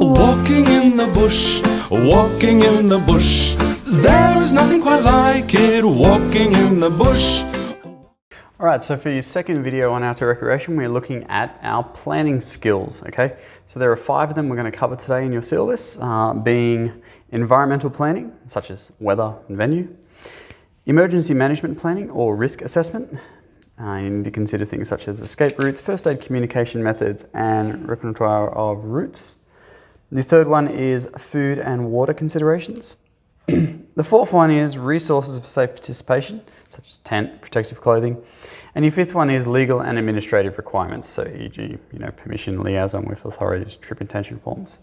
Walking in the bush, walking in the bush. There is nothing quite like it, walking in the bush. Alright, so for your second video on outdoor recreation, we're looking at our planning skills, okay? So there are 5 of them we're going to cover today in your syllabus, being environmental planning, such as weather and venue, emergency management planning or risk assessment. You need to consider things such as escape routes, first aid communication methods, and repertoire of routes. The third one is food and water considerations. The fourth one is resources for safe participation, such as tent, protective clothing. And your fifth one is legal and administrative requirements, so e.g., permission, liaison with authorities, trip intention forms.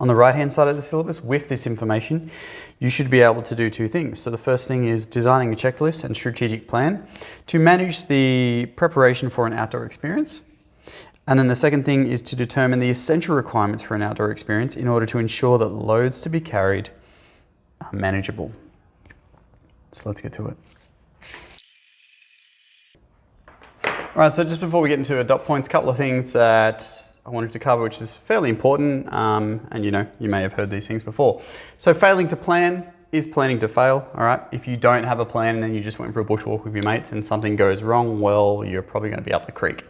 On the right-hand side of the syllabus, with this information, you should be able to do 2 things. So the first thing is designing a checklist and strategic plan to manage the preparation for an outdoor experience. And then the second thing is to determine the essential requirements for an outdoor experience in order to ensure that loads to be carried are manageable. So let's get to it. All right, so just before we get into dot points, a couple of things that I wanted to cover, which is fairly important, and you may have heard these things before. So failing to plan is planning to fail, all right? If you don't have a plan and then you just went for a bushwalk with your mates and something goes wrong, well, you're probably going to be up the creek.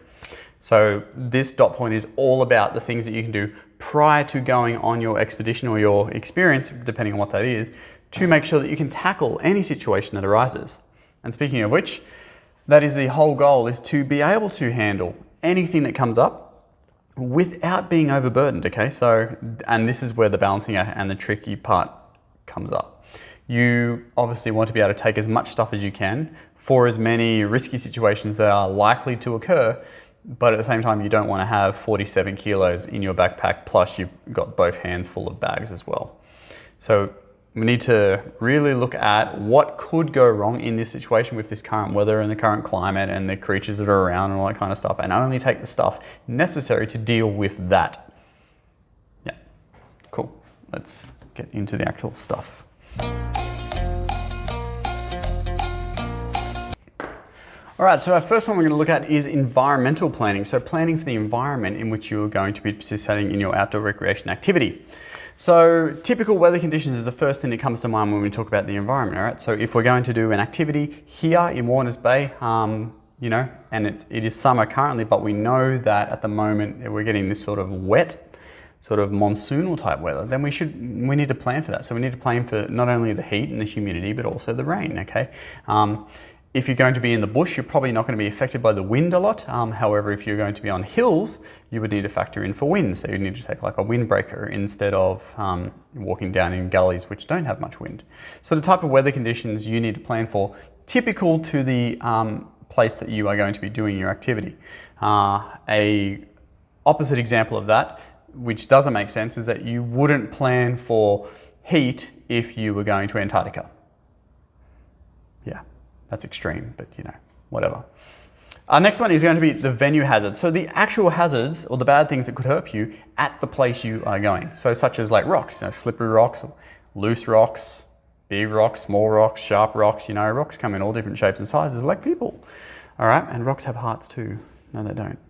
So this dot point is all about the things that you can do prior to going on your expedition or your experience, depending on what that is, to make sure that you can tackle any situation that arises. And speaking of which, that is the whole goal, is to be able to handle anything that comes up without being overburdened, okay? So, and this is where the balancing act and the tricky part comes up. You obviously want to be able to take as much stuff as you can for as many risky situations that are likely to occur, but at the same time, you don't want to have 47 kilos in your backpack, plus you've got both hands full of bags as well. So we need to really look at what could go wrong in this situation with this current weather and the current climate and the creatures that are around and all that kind of stuff, and only take the stuff necessary to deal with that. Yeah, cool. Let's get into the actual stuff. All right, so our first one we're going to look at is environmental planning. So planning for the environment in which you're going to be participating in your outdoor recreation activity. So typical weather conditions is the first thing that comes to mind when we talk about the environment, all right? So if we're going to do an activity here in Warners Bay, and it is summer currently, but we know that at the moment we're getting this sort of wet, sort of monsoonal type weather, then we need to plan for that. So we need to plan for not only the heat and the humidity, but also the rain, okay? If you're going to be in the bush, you're probably not going to be affected by the wind a lot. However, if you're going to be on hills, you would need to factor in for wind. So you need to take like a windbreaker instead of walking down in gullies which don't have much wind. So the type of weather conditions you need to plan for, typical to the place that you are going to be doing your activity. A opposite example of that, which doesn't make sense, is that you wouldn't plan for heat if you were going to Antarctica. Yeah. That's extreme, but whatever. Our next one is going to be the venue hazards. So the actual hazards or the bad things that could hurt you at the place you are going. So such as like rocks, slippery rocks, or loose rocks, big rocks, small rocks, sharp rocks. Rocks come in all different shapes and sizes like people. All right, and rocks have hearts too. No, they don't.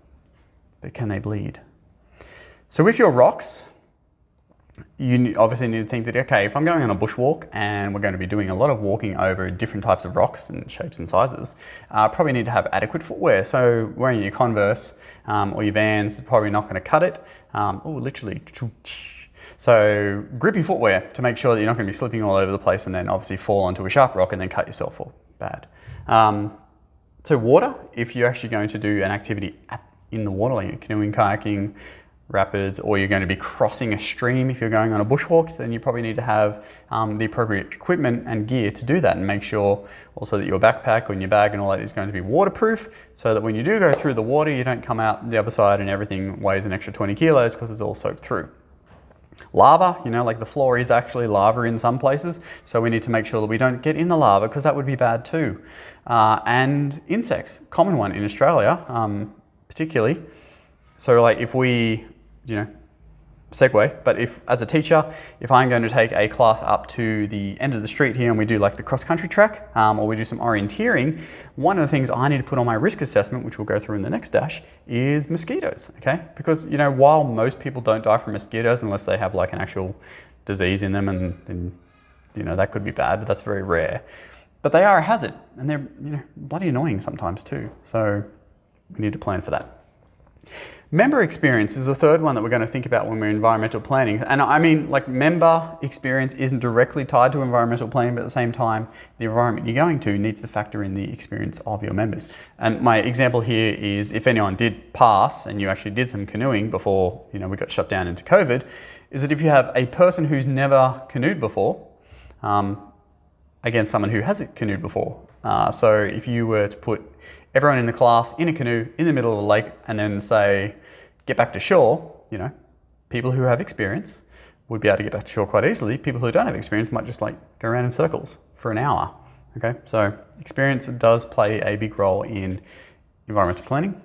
But can they bleed? So with your rocks, you obviously need to think that, okay, if I'm going on a bushwalk and we're going to be doing a lot of walking over different types of rocks and shapes and sizes, probably need to have adequate footwear. So wearing your Converse or your Vans is probably not going to cut it. Literally. So grippy footwear to make sure that you're not going to be slipping all over the place and then obviously fall onto a sharp rock and then cut yourself off. Bad. So water, if you're actually going to do an activity in the water, like canoeing, kayaking, rapids, or you're going to be crossing a stream if you're going on a bushwalk, then you probably need to have the appropriate equipment and gear to do that, and make sure also that your backpack and your bag and all that is going to be waterproof, so that when you do go through the water, you don't come out the other side and everything weighs an extra 20 kilos because it's all soaked through. Lava, like the floor is actually lava in some places, so we need to make sure that we don't get in the lava because that would be bad too. And insects, common one in Australia, particularly. So like if we, segue, but if, as a teacher, if I'm going to take a class up to the end of the street here and we do like the cross-country track, or we do some orienteering, one of the things I need to put on my risk assessment, which we'll go through in the next dash, is mosquitoes, okay? Because, you know, while most people don't die from mosquitoes unless they have like an actual disease in them, and you know, that could be bad, but that's very rare. But they are a hazard, and they're, you know, bloody annoying sometimes too. So we need to plan for that. Member experience is the third one that we're going to think about when we're environmental planning. And I mean, like, member experience isn't directly tied to environmental planning, but at the same time, the environment you're going to needs to factor in the experience of your members. And my example here is, if anyone did pass and you actually did some canoeing before, you know, we got shut down into COVID, is that if you have a person who's never canoed before, against someone who has canoed before. So if you were to put everyone in the class in a canoe in the middle of a lake and then say, get back to shore, you know, people who have experience would be able to get back to shore quite easily. People who don't have experience might just like go around in circles for an hour. Okay, so experience does play a big role in environmental planning.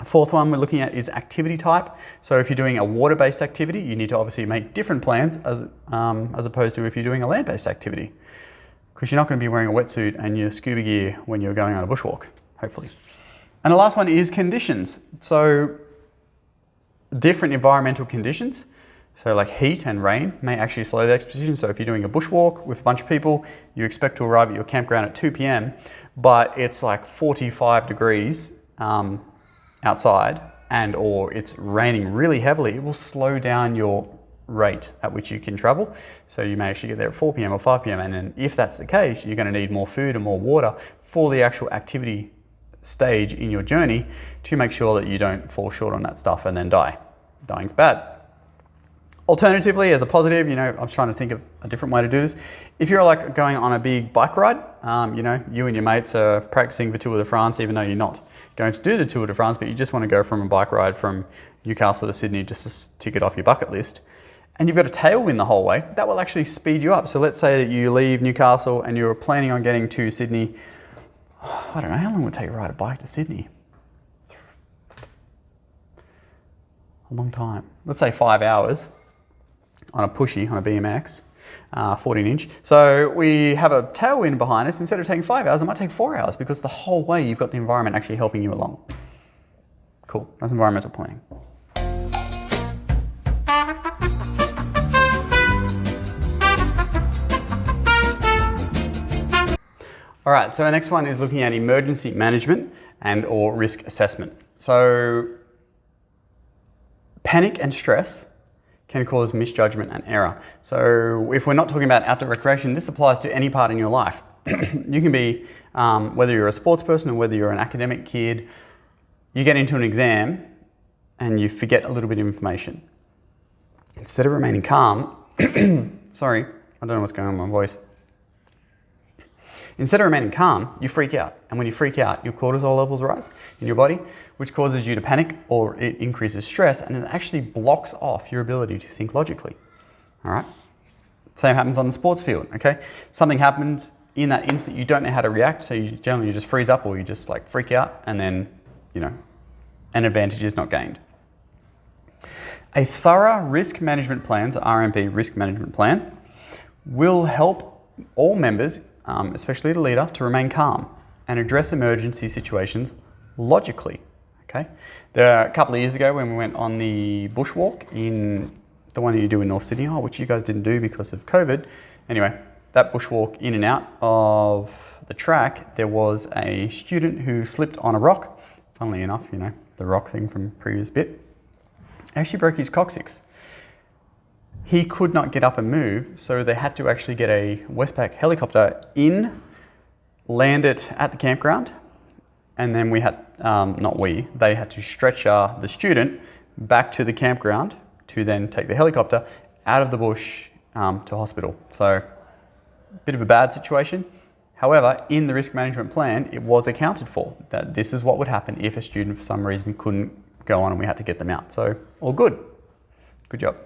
Fourth one we're looking at is activity type. So if you're doing a water-based activity, you need to obviously make different plans as opposed to if you're doing a land-based activity, because you're not going to be wearing a wetsuit and your scuba gear when you're going on a bushwalk, hopefully. And the last one is conditions. So different environmental conditions, so like heat and rain, may actually slow the expedition. So if you're doing a bushwalk with a bunch of people, you expect to arrive at your campground at 2 p.m, but it's like 45 degrees outside, and or it's raining really heavily, it will slow down your rate at which you can travel. So you may actually get there at 4 p.m. or 5 p.m. and then if that's the case, you're going to need more food and more water for the actual activity stage in your journey to make sure that you don't fall short on that stuff and then die. Dying's bad. Alternatively, as a positive, you know, I was trying to think of a different way to do this. If you're like going on a big bike ride, you know, you and your mates are practicing the Tour de France, even though you're not going to do the Tour de France, but you just want to go from a bike ride from Newcastle to Sydney just to tick it off your bucket list. And you've got a tailwind the whole way, that will actually speed you up. So let's say that you leave Newcastle and you're planning on getting to Sydney. I don't know, how long would it take to ride a bike to Sydney? A long time. Let's say 5 hours on a pushy, on a BMX, 14 inch. So we have a tailwind behind us. Instead of taking 5 hours, it might take 4 hours because the whole way you've got the environment actually helping you along. Cool, that's environmental planning. All right, so our next one is looking at emergency management and or risk assessment. So panic and stress can cause misjudgment and error. So if we're not talking about outdoor recreation, this applies to any part in your life. You can be, whether you're a sports person or whether you're an academic kid, you get into an exam and you forget a little bit of information. Instead of remaining calm, sorry, I don't know what's going on with my voice. Instead of remaining calm, you freak out. And when you freak out, your cortisol levels rise in your body, which causes you to panic, or it increases stress, and it actually blocks off your ability to think logically. All right? Same happens on the sports field, okay? Something happened in that instant, you don't know how to react, so you generally just freeze up or you just like freak out, and then, you know, an advantage is not gained. A thorough risk management plan, so RMP, risk management plan, will help all members, especially the leader, to remain calm and address emergency situations logically, okay? There are a couple of years ago when we went on the bushwalk in the one that you do in North Sydney, which you guys didn't do because of COVID. Anyway, that bushwalk in and out of the track, there was a student who slipped on a rock. Funnily enough, you know, the rock thing from the previous bit. Actually broke his coccyx. He could not get up and move, so they had to actually get a Westpac helicopter in, land it at the campground, and then we had, they had to stretcher the student back to the campground to then take the helicopter out of the bush to hospital. So, a bit of a bad situation. However, in the risk management plan, it was accounted for, that this is what would happen if a student for some reason couldn't go on and we had to get them out. So, all good. Good job.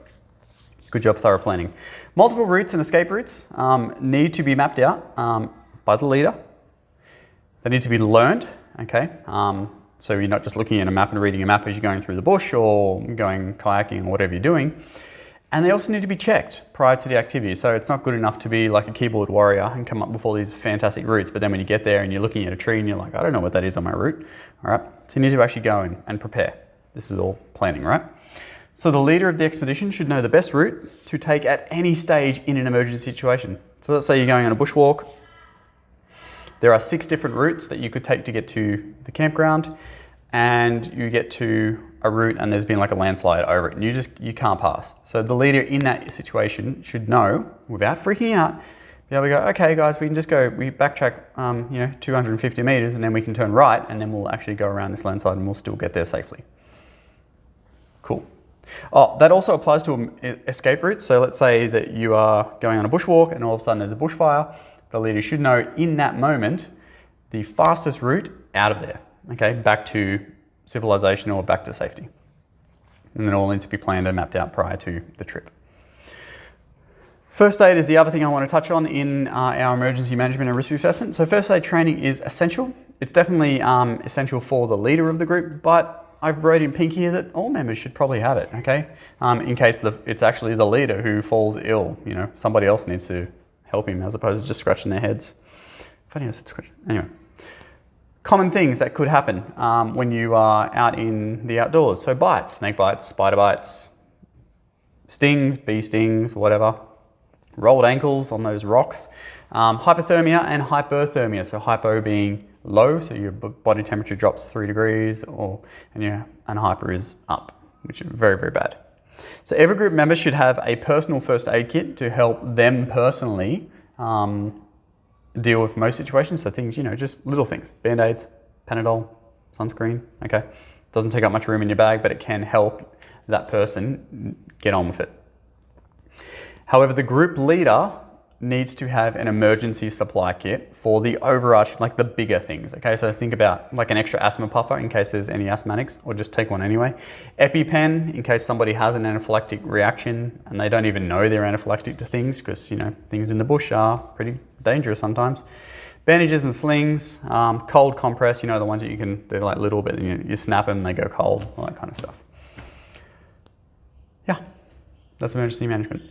Good job, thorough planning. Multiple routes and escape routes need to be mapped out by the leader. They need to be learned, okay? So you're not just looking at a map and reading a map as you're going through the bush or going kayaking or whatever you're doing. And they also need to be checked prior to the activity. So it's not good enough to be like a keyboard warrior and come up with all these fantastic routes, but then when you get there and you're looking at a tree and you're like, I don't know what that is on my route. All right, so you need to actually go in and prepare. This is all planning, right? So the leader of the expedition should know the best route to take at any stage in an emergency situation. So let's say you're going on a bushwalk. There are 6 different routes that you could take to get to the campground, and you get to a route and there's been like a landslide over it and you can't pass. So the leader in that situation should know, without freaking out, be able to go, okay guys, we can just go, we backtrack 250 meters and then we can turn right and then we'll actually go around this landslide and we'll still get there safely. Cool. Oh, that also applies to escape routes. So let's say that you are going on a bushwalk and all of a sudden there's a bushfire. The leader should know in that moment the fastest route out of there, okay, back to civilization or back to safety. And then it all needs to be planned and mapped out prior to the trip. First aid is the other thing I want to touch on in our emergency management and risk assessment. So first aid training is essential. It's definitely essential for the leader of the group, but I've wrote in pink here that all members should probably have it, okay? In case it's actually the leader who falls ill, somebody else needs to help him as opposed to just scratching their heads. Funny I said scratch. Anyway. Common things that could happen when you are out in the outdoors. So bites, snake bites, spider bites, stings, bee stings, whatever. Rolled ankles on those rocks. Hypothermia and hyperthermia. So hypo being low, so your body temperature drops 3 degrees, and hyper is up, which is very, very bad. So every group member should have a personal first aid kit to help them personally deal with most situations. So things, just little things, Band-Aids, Panadol, sunscreen, okay. Doesn't take up much room in your bag, but it can help that person get on with it. However, the group leader needs to have an emergency supply kit for the overarching, like the bigger things, okay? So think about like an extra asthma puffer in case there's any asthmatics, or just take one anyway. EpiPen in case somebody has an anaphylactic reaction and they don't even know they're anaphylactic to things, because things in the bush are pretty dangerous sometimes. Bandages and slings, cold compress, the ones that they're like little, but you snap them, they go cold, all that kind of stuff. Yeah, that's emergency management.